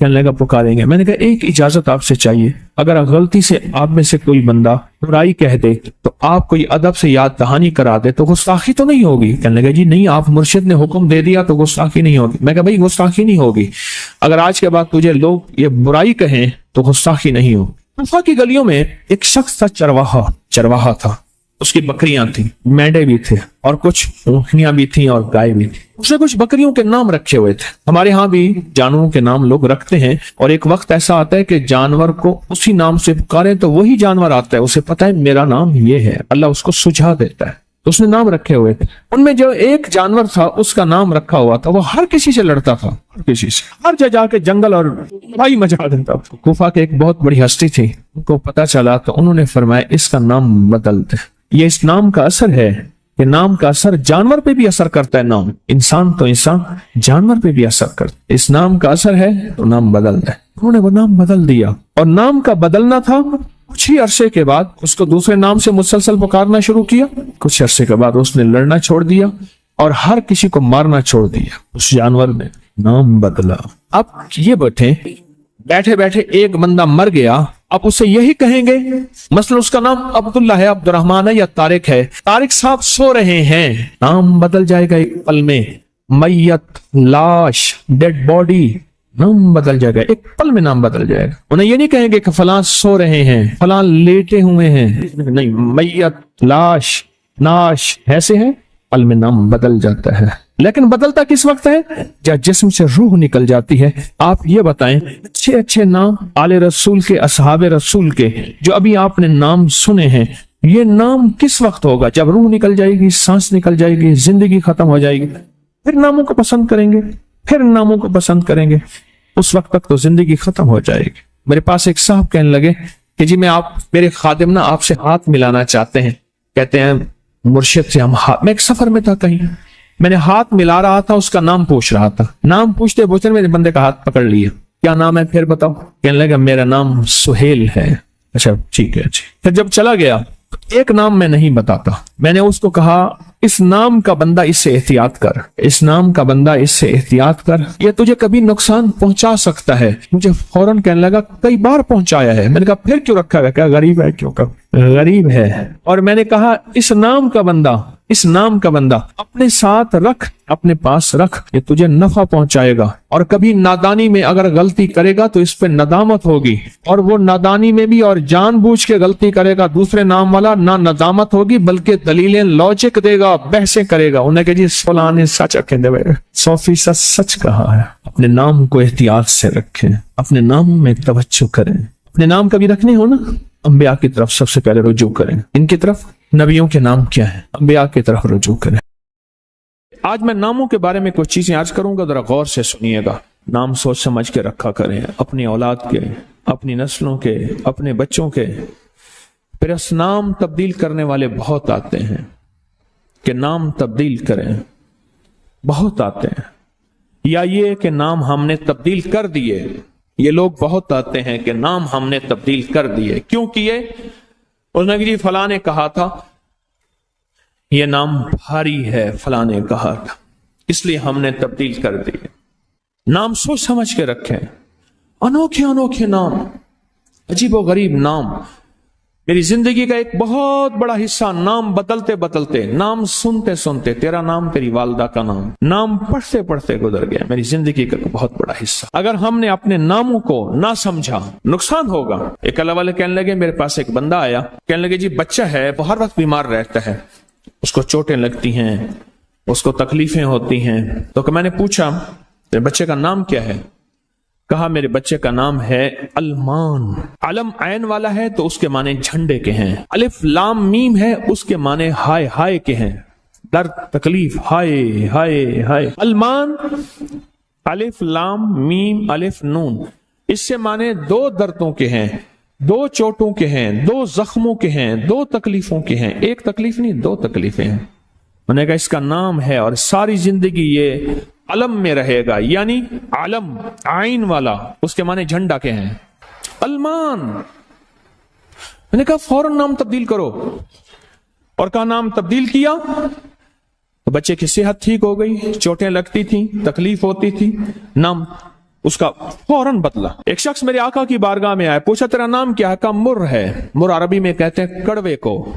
کہنے لگا پکاریں گے. میں نے کہا ایک اجازت آپ سے چاہیے, اگر غلطی سے آپ میں سے کوئی بندہ برائی کہہ دے تو آپ کوئی ادب سے یاد دہانی کرا دے تو گستاخی تو نہیں ہوگی؟ کہنے لگا جی نہیں, آپ مرشد نے حکم دے دیا تو گستاخی نہیں ہوگی. میں کہا بھائی گستاخی نہیں ہوگی, اگر آج کے بعد تجھے لوگ یہ برائی کہیں تو گستاخی نہیں ہوگی. کوفہ کی گلیوں میں ایک شخص تھا, چرواہا تھا, اس کی بکریاں تھیں, مینڈے بھی تھے اور کچھ اونٹنیاں بھی تھیں اور گائے بھی تھی. اس نے کچھ بکریوں کے نام رکھے ہوئے تھے. ہمارے ہاں بھی جانوروں کے نام لوگ رکھتے ہیں, اور ایک وقت ایسا آتا ہے کہ جانور کو اسی نام سے پکارے تو وہی جانور آتا ہے, اسے پتہ ہے میرا نام یہ ہے, اللہ اس کو سجھا دیتا ہے. تو اس نے نام رکھے ہوئے تھے. ان میں جو ایک جانور تھا اس کا نام رکھا ہوا تھا, وہ ہر کسی سے لڑتا تھا, ہر کسی سے, ہر جگہ جا کے جنگل اور لڑائی مچا دیتا. کوفہ کے ایک بہت بڑی ہستی تھی, ان کو پتا چلا تو انہوں نے فرمایا اس کا نام بدل دے. یہ اس نام کا اثر ہے کہ نام کا اثر جانور پہ بھی اثر کرتا ہے. نام انسان تو انسان, جانور پہ بھی اثر کرتا ہے. اس نام کا اثر ہے تو نام بدل دے. انہوں نے وہ نام بدل دیا, اور نام کا بدلنا تھا. کچھ ہی عرصے کے بعد اس کو دوسرے نام سے مسلسل پکارنا شروع کیا. کچھ عرصے کے بعد اس نے لڑنا چھوڑ دیا اور ہر کسی کو مارنا چھوڑ دیا. اس جانور نے نام بدلا. اب یہ بیٹھے بیٹھے ایک بندہ مر گیا, اب اسے یہی کہیں گے, مثلا اس کا نام عبداللہ ہے, عبد الرحمن ہے یا طارق ہے, طارق صاحب سو رہے ہیں, نام بدل جائے گا ایک پل میں. میت, لاش, ڈیڈ باڈی, نام بدل جائے گا ایک پل میں, نام بدل جائے گا. انہیں یہ نہیں کہیں گے کہ فلاں سو رہے ہیں, فلاں لیٹے ہوئے ہیں, نہیں, میت, لاش, ناش ایسے ہیں, پل میں نام بدل جاتا ہے. لیکن بدلتا کس وقت ہے؟ جب جسم سے روح نکل جاتی ہے. آپ یہ بتائیں, اچھے نام آل رسول کے, اصحاب رسول کے جو ابھی آپ نے نام سنے ہیں, یہ نام کس وقت ہوگا؟ جب روح نکل جائے گی, سانس نکل جائے گی, زندگی ختم ہو جائے گی, پھر ناموں کو پسند کریں گے, پھر ناموں کو پسند کریں گے. اس وقت تک تو زندگی ختم ہو جائے گی. میرے پاس ایک صاحب کہنے لگے کہ جی میرے خادم نا آپ سے ہاتھ ملانا چاہتے ہیں. کہتے ہیں مرشد سے ہم ہاتھ, میں ایک سفر میں تھا کہیں, میں نے ہاتھ ملا رہا تھا, اس کا نام پوچھ رہا تھا. نام پوچھتے پوچھتے میرے بندے کا ہاتھ پکڑ لیا. کیا نام ہے پھر بتاؤ؟ کہنے لگا میرا نام سہیل ہے. اچھا ٹھیک ہے جی. پھر جب چلا گیا, ایک نام میں نہیں بتاتا. میں نے اس کو کہا اس نام کا بندہ اس سے احتیاط کر, اس نام کا بندہ اس سے احتیاط کر, یہ تجھے کبھی نقصان پہنچا سکتا ہے. مجھے فوراً کہنے لگا کئی بار پہنچایا ہے. میں نے کہا پھر کیوں رکھا ہے؟ کیا غریب ہے؟ کیوں کہ غریب ہے. اور میں نے کہا اس نام کا بندہ اپنے ساتھ رکھ, اپنے پاس رکھ, یہ تجھے نفع پہنچائے گا. اور کبھی نادانی میں اگر غلطی کرے گا تو اس پہ ندامت ہوگی, اور وہ نادانی میں بھی اور جان بوجھ کے غلطی کرے گا دوسرے نام والا, نہ ندامت ہوگی بلکہ دلیلیں لوجک دے گا, بحثیں کرے گا. انہیں کہ جی فلاں نے سچ کہندے 100% سچ کہا ہے. اپنے نام کو احتیاط سے رکھیں, اپنے نام میں توجہ کریں. اپنے نام کبھی رکھنے ہو نا, انبیاء کی طرف سب سے پہلے رجوع کریں. ان کی طرف نبیوں کے نام کیا ہیں, انبیاء کی طرف رجوع کریں. آج میں ناموں کے بارے میں کچھ چیزیں عرض کروں گا, ذرا غور سے سنیے گا. نام سوچ سمجھ کے رکھا کریں, اپنی اولاد کے, اپنی نسلوں کے, اپنے بچوں کے. پھر اس نام تبدیل کرنے والے بہت آتے ہیں کہ نام تبدیل کریں, بہت آتے ہیں. یا یہ کہ نام ہم نے تبدیل کر دیے, یہ لوگ بہت آتے ہیں کہ نام ہم نے تبدیل کر دیے. کیوں کیے؟ اس نے جی فلاں نے کہا تھا یہ نام بھاری ہے, فلاں نے کہا تھا, اس لیے ہم نے تبدیل کر دیے. نام سوچ سمجھ کے رکھیں. انوکھے نام, عجیب و غریب نام. میری زندگی کا ایک بہت بڑا حصہ نام بدلتے, نام سنتے, تیرا نام, تیری والدہ کا نام پڑھتے گزر گیا. میری زندگی کا بہت بڑا حصہ. اگر ہم نے اپنے ناموں کو نہ سمجھا نقصان ہوگا. ایک اللہ والے کہنے لگے, میرے پاس ایک بندہ آیا, کہنے لگے جی بچہ ہے, وہ ہر وقت بیمار رہتا ہے, اس کو چوٹیں لگتی ہیں, اس کو تکلیفیں ہوتی ہیں. تو کہ میں نے پوچھا بچے کا نام کیا ہے؟ کہا میرے بچے کا نام ہے المان. علم عین والا ہے تو اس کے معنی جھنڈے کے ہیں, الف لام میم ہے اس کے معنی ہائے کے ہیں, درد تکلیف, ہائے. المان, الف لام میم الف نون, اس سے معنی 2 دردوں کے ہیں, 2 چوٹوں کے ہیں, 2 زخموں کے ہیں, 2 تکلیفوں کے ہیں. ایک تکلیف نہیں, 2 تکلیفیں ہیں. میں نے کہا اس کا نام ہے اور ساری زندگی یہ علم میں رہے گا. یعنی علم عین والا, اس کے معنی جھنڈا کے ہیں, المان. میں نے کہا فوراً نام تبدیل کرو, اور کہا نام تبدیل کیا تو بچے کی صحت ٹھیک ہو گئی. چوٹیں لگتی تھیں, تکلیف ہوتی تھی, نام اس کا فوراً بدلا۔ ایک شخص میرے آقا کی بارگاہ میں آیا، پوچھا تیرا نام کیا ہے؟ کہا مر ہے۔ مر عربی میں کہتے ہیں کڑوے کو۔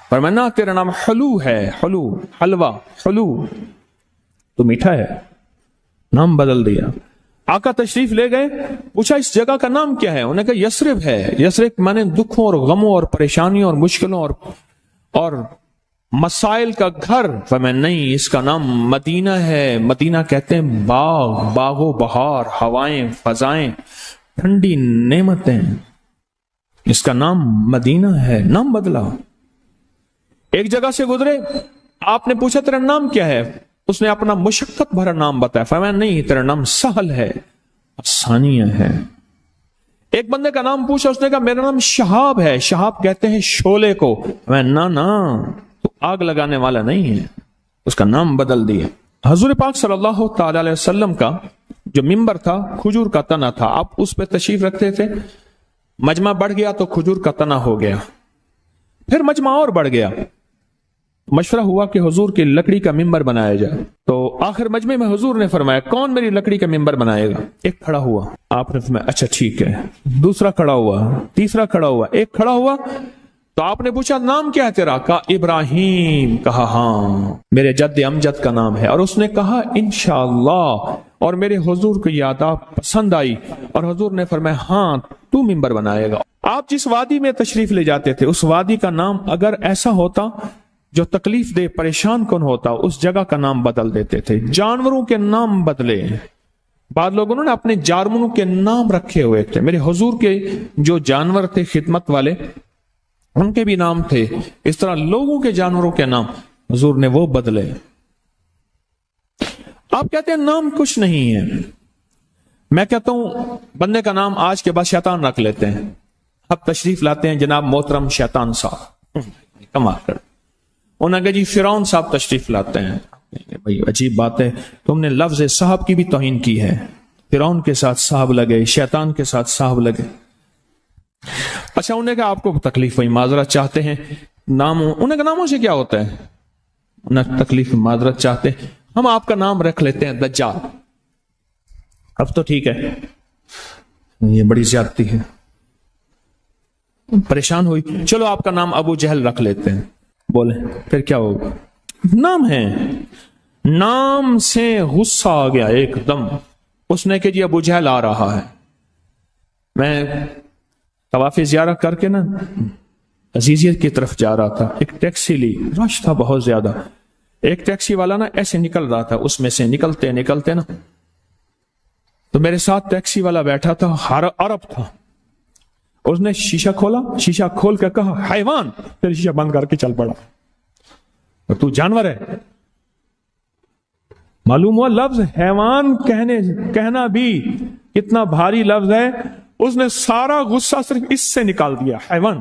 فرمایا تیرا نام حلو ہے، حلو، حلوہ، حلو تو میٹھا ہے۔ نام بدل دیا۔ آقا تشریف لے گئے، پوچھا اس جگہ کا نام کیا ہے؟ انہوں نے کہا یثرب ہے۔ یثرب مانے دکھوں اور غموں اور پریشانیوں اور مشکلوں اور مسائل کا گھر۔ فرمایا نہیں، اس کا نام مدینہ ہے۔ مدینہ کہتے ہیں باغ، باغ و بہار، ہوائیں، فضائیں، ٹھنڈی نعمتیں، اس کا نام مدینہ ہے۔ نام بدلا۔ ایک جگہ سے گزرے، آپ نے پوچھا تیرا نام کیا ہے؟ اس نے اپنا مشقت بھرا نام بتایا۔ فرمایا نہیں، تیرا نام سہل ہے، ثانیہ ہے۔ ایک بندے کا نام پوچھا، اس نے کہا میرا نام شہاب ہے۔ شہاب کہتے ہیں شعلے کو۔ فرمایا نہ تو آگ لگانے والا نہیں ہے، اس کا نام بدل دیا۔ حضور پاک صلی اللہ تعالی علیہ وسلم کا جو ممبر تھا کھجور کا تنا تھا، آپ اس پہ تشریف رکھتے تھے۔ مجمع بڑھ گیا تو کھجور کا تنا ہو گیا، پھر مجمع اور بڑھ گیا، مشورہ ہوا کہ حضور کی لکڑی کا ممبر بنایا جائے۔ تو آخر مجمع میں حضور نے فرمایا کون میری لکڑی کا ممبر بنائے گا؟ ایک کھڑا ہوا، آپ نے فرمایا اچھا ٹھیک ہے۔ دوسرا کھڑا ہوا، تیسرا کھڑا ہوا، ایک کھڑا ہوا تو آپ نے پوچھا نام کیا ہے تیرا؟ کہا ابراہیم۔ کہا ہاں میرے جد امجد کا نام ہے۔ اور اس نے کہا انشاءاللہ، اور میرے حضور کو یاد پسند آئی اور حضور نے فرمایا ہاں تو ممبر بنائے گا۔ آپ جس وادی میں تشریف لے جاتے تھے اس وادی کا نام اگر ایسا ہوتا جو تکلیف دے، پریشان کن ہوتا، اس جگہ کا نام بدل دیتے تھے۔ جانوروں کے نام بدلے، بعض لوگوں نے اپنے جانوروں کے نام رکھے ہوئے تھے۔ میرے حضور کے جو جانور تھے خدمت والے، ان کے بھی نام تھے۔ اس طرح لوگوں کے جانوروں کے نام حضور نے وہ بدلے۔ آپ کہتے ہیں نام کچھ نہیں ہے، میں کہتا ہوں بندے کا نام آج کے بعد شیطان رکھ لیتے ہیں۔ اب تشریف لاتے ہیں جناب محترم شیطان صاحب، کمال کر۔ انہوں نے کہا جی فرعون صاحب تشریف لاتے ہیں۔ بھائی عجیب بات ہے، تم نے لفظ صاحب کی بھی توہین کی ہے۔ فرعون کے ساتھ صاحب لگے، شیطان کے ساتھ صاحب لگے۔ اچھا انہوں نے کہا آپ کو تکلیف ہوئی، معذرت چاہتے ہیں ناموں؟ انہوں نے کہا ناموں سے کیا ہوتا ہے؟ انہوں نے تکلیف معذرت چاہتے ہیں، ہم آپ کا نام رکھ لیتے ہیں دجال۔ اب تو ٹھیک ہے، یہ بڑی زیادتی ہے، پریشان ہوئی، چلو آپ کا نام ابو جہل رکھ لیتے ہیں۔ بولے پھر کیا ہوگا؟ نام ہے، نام سے غصہ آ گیا ایک دم۔ اس نے کہ جی ابو جہل آ رہا ہے۔ میں طواف زیارت کر کے نا عزیزیت کی طرف جا رہا تھا، ایک ٹیکسی لی، رش تھا بہت زیادہ۔ ایک ٹیکسی والا نا ایسے نکل رہا تھا، اس میں سے نکلتے نا تو میرے ساتھ ٹیکسی والا بیٹھا تھا، عرب تھا۔ اس نے شیشہ کھولا، شیشہ کھول کے کہا حیوان، پھر شیشہ بند کر کے چل پڑا۔ اور تو جانور ہے۔ معلوم ہوا لفظ حیوان کہنا بھی کتنا بھاری لفظ ہے۔ اس نے سارا غصہ صرف اس سے نکال دیا، حیوان۔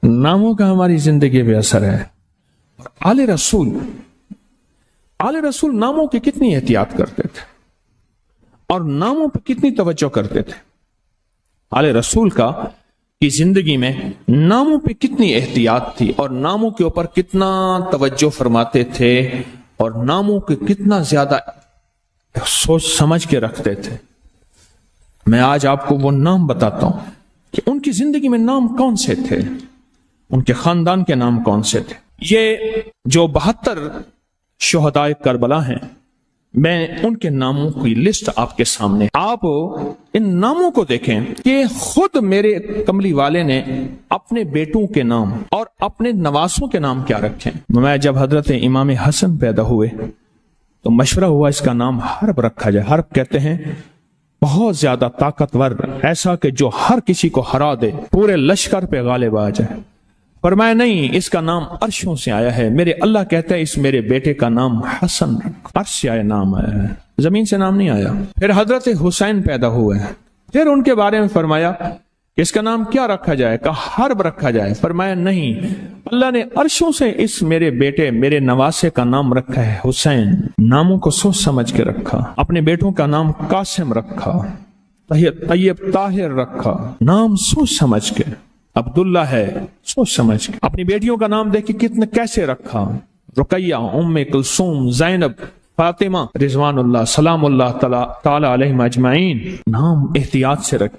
ناموں کا ہماری زندگی پہ اثر ہے۔ آل رسول ناموں کی کتنی احتیاط کرتے تھے اور ناموں پہ کتنی توجہ کرتے تھے۔ آل رسول کی زندگی میں ناموں پہ کتنی احتیاط تھی اور ناموں کے اوپر کتنا توجہ فرماتے تھے اور ناموں کے کتنا زیادہ سوچ سمجھ کے رکھتے تھے۔ میں آج آپ کو وہ نام بتاتا ہوں کہ ان کی زندگی میں نام کون سے تھے، ان کے خاندان کے نام کون سے تھے۔ یہ جو 72 شہدائے کربلا ہیں، میں ان کے ناموں کی لسٹ آپ کے سامنے، آپ ان ناموں کو دیکھیں کہ خود میرے کملی والے نے اپنے بیٹوں کے نام اور اپنے نواسوں کے نام کیا رکھے۔ میں جب حضرت امام حسن پیدا ہوئے تو مشورہ ہوا اس کا نام حرب رکھا جائے۔ حرب کہتے ہیں بہت زیادہ طاقتور، ایسا کہ جو ہر کسی کو ہرا دے، پورے لشکر پہ غالب آ جائے۔ فرمایا نہیں، اس کا نام عرشوں سے آیا ہے، میرے اللہ کہتا ہے اس میرے بیٹے کا نام حسن رکھ، عرش سے آیا نام آیا ہے، زمین سے نام نہیں آیا۔ پھر حضرت حسین پیدا ہوئے، پھر ان کے بارے میں فرمایا کہ اس کا نام کیا رکھا جائے، کہا حرب رکھا جائے۔ فرمایا نہیں، اللہ نے عرشوں سے اس میرے بیٹے، میرے نواسے کا نام رکھا ہے حسین۔ ناموں کو سوچ سمجھ کے رکھا۔ اپنے بیٹوں کا نام قاسم رکھا، طیب طاہر رکھا، نام سوچ سمجھ کے۔ عبداللہ ہے، سوچ سمجھ کے۔ اپنی بیٹیوں کا نام دیکھ کے کیسے رکھا، رقیہ، ام کلثوم، زینب، فاطمہ رضوان اللہ سلام اللہ تعالی علیہم اجمعین. نام احتیاط سے رکھ.